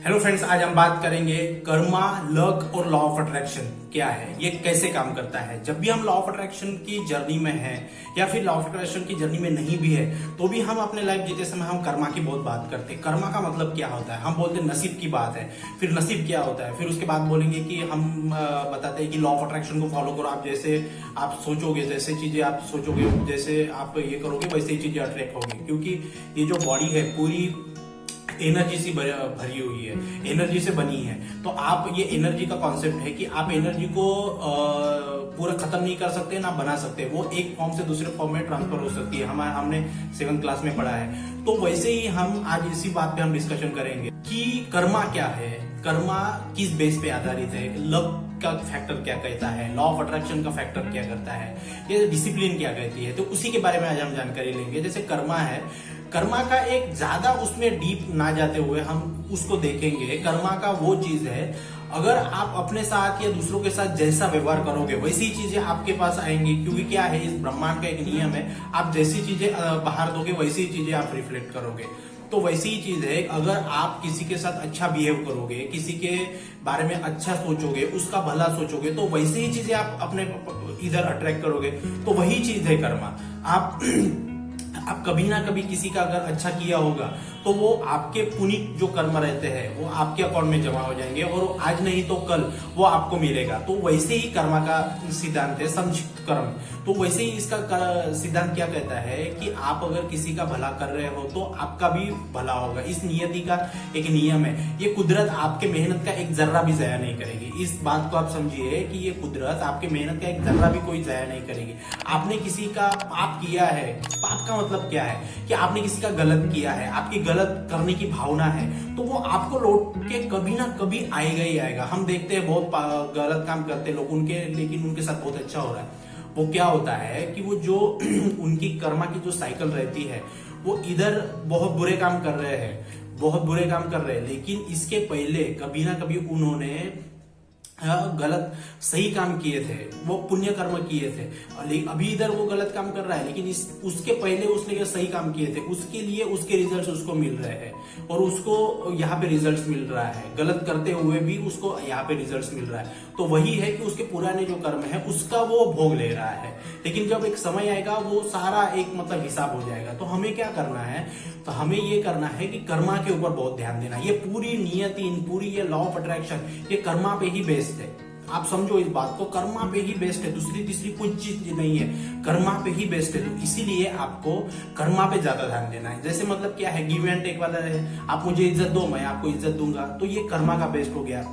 Hello friends, आज हम बात करेंगे कर्मा, लक और लॉ ऑफ अट्रैक्शन क्या है, ये कैसे काम करता है। जब भी हम लॉ ऑफ अट्रैक्शन की जर्नी में हैं या फिर लॉ ऑफ अट्रैक्शन की जर्नी में नहीं भी है तो भी हम अपने लाइफ जीते समय हम कर्मा की बहुत बात करते हैं। कर्मा का मतलब क्या होता है, हम बोलते हैं नसीब की बात है। फिर नसीब क्या होता है, फिर उसके बाद बोलेंगे कि हम बताते हैं कि लॉ ऑफ अट्रैक्शन को फॉलो करो। आप जैसे आप सोचोगे, जैसे चीजें आप सोचोगे, जैसे आप ये करोगे वैसे ही चीजें अट्रैक्ट होगी। क्योंकि ये जो बॉडी है पूरी एनर्जी से भरी हुई है, एनर्जी से बनी है। तो आप ये एनर्जी का कॉन्सेप्ट है कि आप एनर्जी को पूरा खत्म नहीं कर सकते ना बना सकते। वो एक फॉर्म से दूसरे फॉर्म में ट्रांसफर हो सकती है। हमने 7th क्लास में पढ़ा है। तो वैसे ही हम आज इसी बात पे हम डिस्कशन करेंगे कि कर्मा क्या है, कर्मा किस बेस पे आधारित है, लव का फैक्टर क्या कहता है, लॉ ऑफ अट्रैक्शन का फैक्टर क्या करता है, ये डिसिप्लिन क्या कहती है। तो उसी के बारे में आज हम जानकारी लेंगे। जैसे कर्मा है, कर्मा का एक ज्यादा उसमें डीप ना जाते हुए हम उसको देखेंगे। कर्मा का वो चीज है, अगर आप अपने साथ या दूसरों के साथ जैसा व्यवहार करोगे वैसी चीजें आपके पास आएंगी। क्योंकि क्या है, इस ब्रह्मांड का एक नियम है, आप जैसी चीजें बाहर दोगे वैसी चीजें आप रिफ्लेक्ट करोगे। तो वैसी ही चीज है, अगर आप किसी के साथ अच्छा बिहेव करोगे, किसी के बारे में अच्छा सोचोगे, उसका भला सोचोगे, तो वैसे ही चीजें आप अपने इधर अट्रैक्ट करोगे। तो वही चीज है कर्मा। आप कभी ना कभी किसी का अगर अच्छा किया होगा तो वो आपके पुनीत जो कर्म रहते हैं वो आपके अकाउंट में जमा हो जाएंगे और आज नहीं तो कल वो आपको मिलेगा। तो वैसे ही कर्मा का सिद्धांत है, संक्षिप्त कर्म। तो वैसे ही इसका सिद्धांत क्या कहता है कि आप अगर किसी का भला कर रहे हो तो आपका भी भला होगा। इस नियति का एक नियम है। ये कुदरत आपके मेहनत का एक जर्रा भी जाया नहीं करेगी। इस बात को आप समझिए कि ये कुदरत आपके मेहनत का एक जर्रा भी कोई जाया नहीं करेगी। आपने किसी का पाप किया है, पाप का मतलब क्या है कि आपने किसी का गलत किया है, आपकी गलत करने की भावना है, तो वो आपको लौट के कभी ना कभी आएगा ही आएगा। हम देखते हैं बहुत गलत काम करते लोग लेकिन उनके साथ बहुत अच्छा हो रहा है। वो क्या होता है कि वो जो उनकी कर्मा की जो साइकिल रहती है, वो इधर बहुत बुरे काम कर रहे हैं, बहुत बुरे काम कर रहे हैं, लेकिन इसके पहले कभी ना कभी उन्होंने गलत सही काम किए थे, वो पुण्य कर्म किए थे। अभी इधर वो गलत काम कर रहा है, लेकिन उसके पहले उसने सही काम किए थे, उसके लिए उसके रिजल्ट्स उसको मिल रहे हैं और उसको यहाँ पे रिजल्ट्स मिल रहा है। गलत करते हुए भी उसको यहाँ पे रिजल्ट्स मिल रहा है। तो वही है कि उसके पुराने जो कर्म है उसका वो भोग ले रहा है। लेकिन जब एक समय आएगा वो सारा एक मतलब हिसाब हो जाएगा। तो हमें क्या करना है, तो हमें ये करना है कि कर्मा के ऊपर बहुत ध्यान देना। ये पूरी नियति, पूरी ये लॉ ऑफ अट्रैक्शन, ये कर्मा पे ही बेस्ड है। आप समझो इस बात को, कर्मा पे ही बेस्ड है, दूसरी तीसरी कोई चीज नहीं है, कर्मा पे ही बेस्ड है। तो इसीलिए आपको कर्मा पे ज्यादा ध्यान देना है। जैसे मतलब क्या है, गिव एंड टेक वाला है, आप मुझे इज्जत दो मैं आपको इज्जत दूंगा, तो ये कर्मा का बेस्ड हो गया।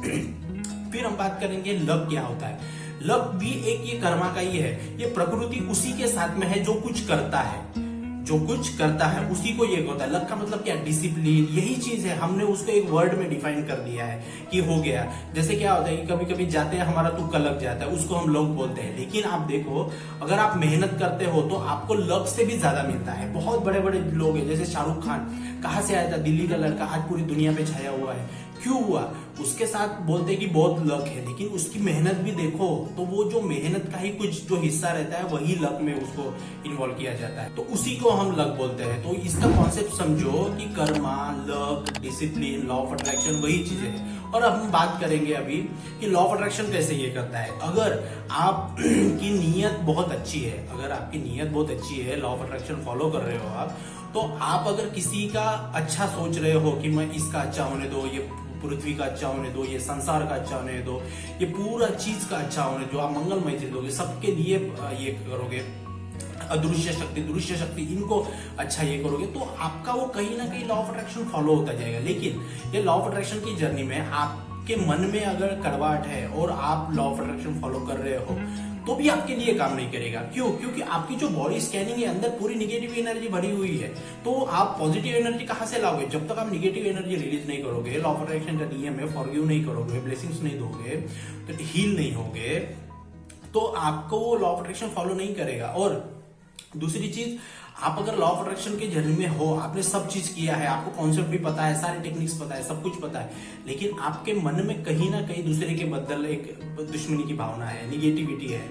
फिर हम बात करेंगे लक क्या होता है। लक भी एक ये कर्मा का ही है। ये प्रकृति उसी के साथ में है जो कुछ करता है, जो कुछ करता है उसी को ये होता है। लक का मतलब क्या, डिसिप्लिन, यही चीज है। हमने उसको एक वर्ड में डिफाइन कर दिया है कि हो गया। जैसे क्या होता है कि कभी कभी जाते हैं, हमारा तुक्का लग जाता है, उसको हम लोग बोलते हैं। लेकिन आप देखो, अगर आप मेहनत करते हो तो आपको लक से भी ज्यादा मिलता है। बहुत बड़े बड़े लोग हैं, जैसे शाहरुख खान, कहाँ से आया था, दिल्ली का लड़का, आज पूरी दुनिया पे छाया हुआ है। क्यों हुआ, उसके साथ बोलते हैं कि बहुत लक है, लेकिन उसकी मेहनत भी देखो तो वो जो मेहनत का ही कुछ जो हिस्सा रहता है वही लक में उसको इन्वॉल्व किया जाता है। तो उसी को हम लक बोलते हैं। तो इसका कॉन्सेप्ट समझो कि Karma, luck, discipline, law of attraction वही चीजें हैं। और अब हम बात करेंगे अभी कि लॉ ऑफ अट्रैक्शन कैसे ये करता है। अगर आपकी नीयत बहुत अच्छी है, अगर आपकी नीयत बहुत अच्छी है, लॉ ऑफ अट्रैक्शन फॉलो कर रहे हो आप, तो आप अगर किसी का अच्छा सोच रहे हो कि मैं इसका अच्छा होने दो, ये पृथ्वी का अच्छा होने दो, ये संसार का अच्छा होने दो, ये पूरा चीज का अच्छा होने दो, आप मंगलमय चीज दोगे, सबके लिए ये करोगे, अदृश्य शक्ति, दृश्य शक्ति, इनको अच्छा ये करोगे, तो आपका वो कहीं ना कहीं लॉ ऑफ अट्रैक्शन फॉलो होता जाएगा। लेकिन ये लॉ ऑफ अट्रैक्शन की जर्नी में आपके मन में अगर कड़वाहट है और आप लॉ ऑफ अट्रैक्शन फॉलो कर रहे हो तो भी आपके लिए काम नहीं करेगा। क्यों? क्योंकि आपकी जो बॉडी स्कैनिंग है, अंदर पूरी निगेटिव एनर्जी भरी हुई है। तो आप पॉजिटिव एनर्जी कहां से लाओगे? जब तक आप निगेटिव एनर्जी रिलीज नहीं करोगे, लॉ ऑफ अट्रैक्शन का नियम है, फॉरगिव नहीं करोगे, ब्लेसिंग्स नहीं दोगे, तो हील नहीं होगे, तो आपको वो लॉ ऑफ अट्रैक्शन फॉलो नहीं करेगा। और दूसरी चीज, आप अगर लॉ ऑफ अट्रैक्शन के जर्नी में हो, आपने सब चीज किया है, आपको कॉन्सेप्ट भी पता है, सारे टेक्निक्स पता है, सब कुछ पता है, लेकिन आपके मन में कहीं ना कहीं दूसरे के बदल एक दुश्मनी की भावना है, निगेटिविटी है।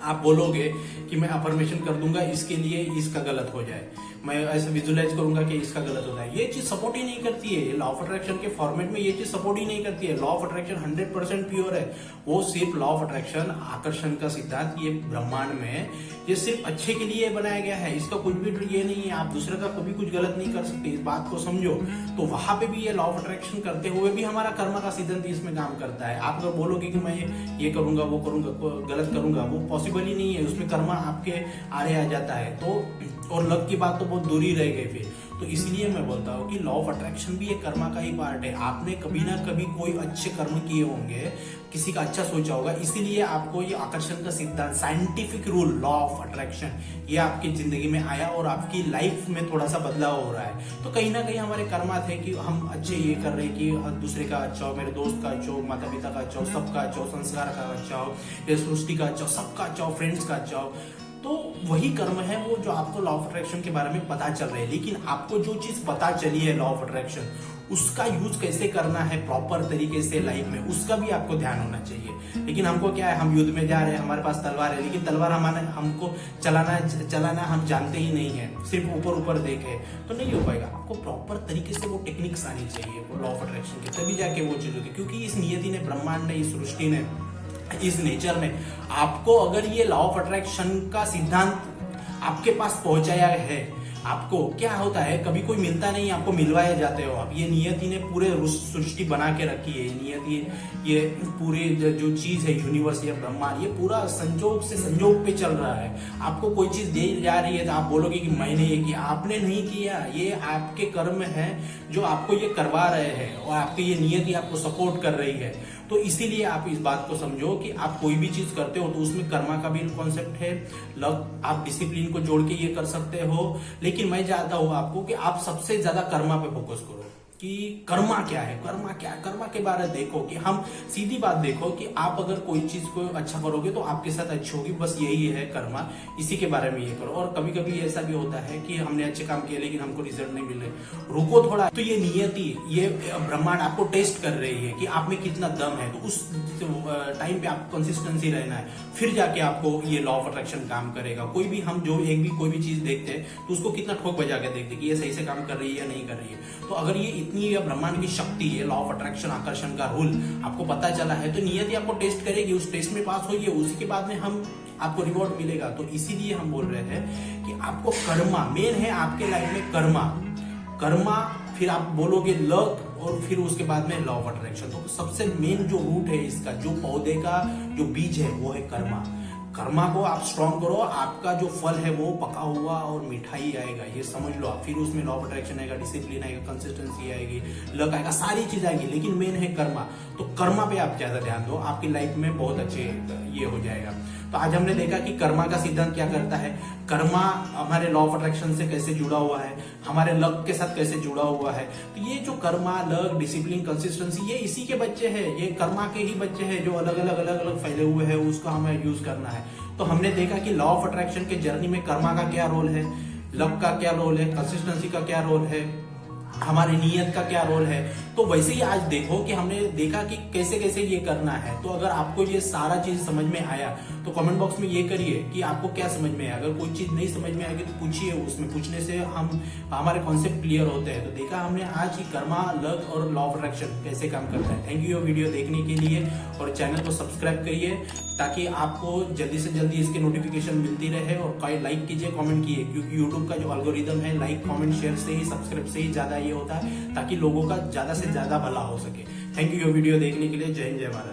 आप बोलोगे कि मैं अफर्मेशन कर दूंगा इसके लिए इसका गलत हो जाए, मैं ऐसे विजुअलाइज करूंगा कि इसका गलत होता है, ये चीज सपोर्ट ही नहीं करती है। लॉ ऑफ अट्रैक्शन के फॉर्मेट में ये चीज सपोर्ट ही नहीं करती है। लॉ ऑफ अट्रैक्शन 100% प्योर है। वो सिर्फ लॉ ऑफ अट्रैक्शन, आकर्षण का सिद्धांत, ये ब्रह्मांड में ये सिर्फ अच्छे के लिए बनाया गया है। इसका कुछ भी ये नहीं है, आप दूसरे का कभी कुछ गलत नहीं कर सकते, इस बात को समझो। तो वहां पे भी ये लॉ ऑफ अट्रैक्शन करते हुए भी हमारा कर्म का सिद्धांत इसमें काम करता है। आप अगर बोलोगे कि मैं ये करूंगा, वो करूंगा, गलत करूंगा, वो पॉसिबल ही नहीं है। उसमें कर्म आपके आड़े आ जाता है। तो और लक की बात तो बहुत दूर ही रह गई फिर। तो इसलिए मैं बोलता हूँ कि लॉ ऑफ अट्रैक्शन भी एक कर्मा का ही पार्ट है। आपने कभी ना कभी कोई अच्छे कर्म किए होंगे, किसी का अच्छा सोचा होगा, इसीलिए आपको ये आकर्षण का सिद्धांत, scientific rule law of attraction, ये आपकी जिंदगी में आया और आपकी लाइफ में थोड़ा सा बदलाव हो रहा है। तो कहीं ना कहीं हमारे कर्मा थे कि हम अच्छे ये कर रहे हैं कि दूसरे का अच्छा हो, मेरे दोस्त का अच्छा हो, माता पिता का अच्छा हो, सबका अच्छा हो, संस्कार का अच्छा हो, या सृष्टि का अच्छा हो, सबका अच्छा हो, फ्रेंड्स का अच्छा हो। तो वही कर्म है वो जो आपको लॉ ऑफ अट्रैक्शन के बारे में पता चल रहा है। लेकिन आपको जो चीज पता चली है लॉ ऑफ अट्रैक्शन, उसका यूज कैसे करना है प्रॉपर तरीके से लाइफ में, उसका भी आपको ध्यान होना चाहिए। लेकिन हमको क्या है, हम युद्ध में जा रहे हैं, हमारे पास तलवार है, लेकिन तलवार हमको चलाना हम जानते ही नहीं है, सिर्फ ऊपर ऊपर देखे तो नहीं हो पाएगा। आपको प्रॉपर तरीके से वो टेक्निक्स आनी चाहिए लॉ ऑफ अट्रैक्शन की, तभी जाके वो चीज होगी। क्योंकि इस नियति ने, ब्रह्मांड ने, इस सृष्टि ने, इस नेचर ने आपको अगर ये लॉ ऑफ अट्रैक्शन का सिद्धांत आपके पास पहुंचाया है, आपको क्या होता है, कभी कोई मिलता नहीं, आपको मिलवाए जाते हो आप। ये नियति ने पूरे सृष्टि बना के रखी है। नियति ये पूरी जो चीज है, यूनिवर्स या ब्रह्मांड, ये पूरा संजोग से संजोग पे चल रहा है। आपको कोई चीज दे जा रही है तो आप बोलोगे कि मैंने ये किया, आपने नहीं किया, ये आपके कर्म है जो आपको ये करवा रहे हैं और आपकी ये नियति आपको सपोर्ट कर रही है। तो इसीलिए आप इस बात को समझो कि आप कोई भी चीज करते हो तो उसमें कर्मा का भी कॉन्सेप्ट है, लक, आप डिसिप्लिन को जोड़ के ये कर सकते हो। लेकिन मैं चाहता हूं आपको कि आप सबसे ज्यादा कर्मा पे फोकस करो कि कर्मा क्या है, कर्मा क्या है, कर्मा के बारे में देखो। कि हम सीधी बात देखो कि आप अगर कोई चीज को अच्छा करोगे तो आपके साथ अच्छी होगी, बस यही है कर्मा, इसी के बारे में ये करो। और कभी कभी ऐसा भी होता है कि हमने अच्छे काम किए लेकिन हमको रिजल्ट नहीं मिल रहे, रुको थोड़ा। तो ये नियति, ये ब्रह्मांड आपको टेस्ट कर रही है कि आप में कितना दम है। तो उस टाइम पे आपको कंसिस्टेंसी रहना है, फिर जाके आपको ये लॉ ऑफ अट्रैक्शन काम करेगा। कोई भी हम जो कोई भी चीज देखते हैं तो उसको कितना ठोक बजा के देखते हैं कि ये सही से काम कर रही है या नहीं कर रही है। तो अगर ये इतनी ब्रह्मांड की शक्ति है, लॉ ऑफ अट्रैक्शन, आकर्षण का रूल आपको पता चला है, तो नियति आपको टेस्ट करेगी, उस टेस्ट में पास होइए, उसी के बाद में हम आपको रिवॉर्ड मिलेगा। तो इसीलिए हम बोल रहे हैं कि आपको कर्मा मेन है आपके लाइफ में, कर्मा, फिर आप बोलोगे लक, और फिर उसके बाद में लॉ ऑफ अट्रैक्शन। तो सबसे मेन जो रूट है इसका, जो पौधे का जो बीज है, वो है कर्मा। कर्मा को आप स्ट्रॉन्ग करो, आपका जो फल है वो पका हुआ और मिठाई आएगा, ये समझ लो आप। फिर उसमें लॉ ऑफ अट्रैक्शन आएगा, डिसिप्लिन आएगा, कंसिस्टेंसी आएगी, लक आएगा, सारी चीज आएगी। लेकिन मेन है कर्मा। तो कर्मा पे आप ज्यादा ध्यान दो, आपकी लाइफ में बहुत अच्छे ये हो जाएगा। तो आज हमने देखा कि कर्मा का सिद्धांत क्या करता है, कर्मा हमारे लॉ ऑफ अट्रैक्शन से कैसे जुड़ा हुआ है, हमारे लक के साथ कैसे जुड़ा हुआ है। तो ये जो कर्मा, लक, डिसिप्लिन, कंसिस्टेंसी, ये इसी के बच्चे हैं, ये कर्मा के ही बच्चे हैं जो अलग अलग फैले हुए हैं, उसको हमें यूज करना है। तो हमने देखा कि लॉ ऑफ अट्रैक्शन के जर्नी में कर्मा का क्या रोल है, लक का क्या रोल है, कंसिस्टेंसी का क्या रोल है, हमारी नीयत का क्या रोल है। तो वैसे ही आज देखो कि हमने देखा कि कैसे कैसे ये करना है। तो अगर आपको ये सारा चीज समझ में आया तो कमेंट बॉक्स में ये करिए कि आपको क्या समझ में आया। अगर कोई चीज नहीं समझ में आएगी तो पूछिए, उसमें पूछने से हमारे कॉन्सेप्ट क्लियर होते हैं। तो देखा हमने आज की कर्मा, लक और लॉ ऑफ अट्रैक्शन कैसे काम करता है। थैंक यू ये वीडियो देखने के लिए, और चैनल को सब्सक्राइब करिए ताकि आपको जल्दी से जल्दी इसके नोटिफिकेशन मिलती रहे। और लाइक कीजिए, कमेंट कीजिए, क्योंकि यूट्यूब का जो एल्गोरिदम है लाइक, कमेंट, शेयर से ही, सब्सक्राइब से ही ज्यादा ये होता है, ताकि लोगों का ज्यादा से ज्यादा भला हो सके। थैंक यू ये वीडियो देखने के लिए। जय हिंद, जय भारत।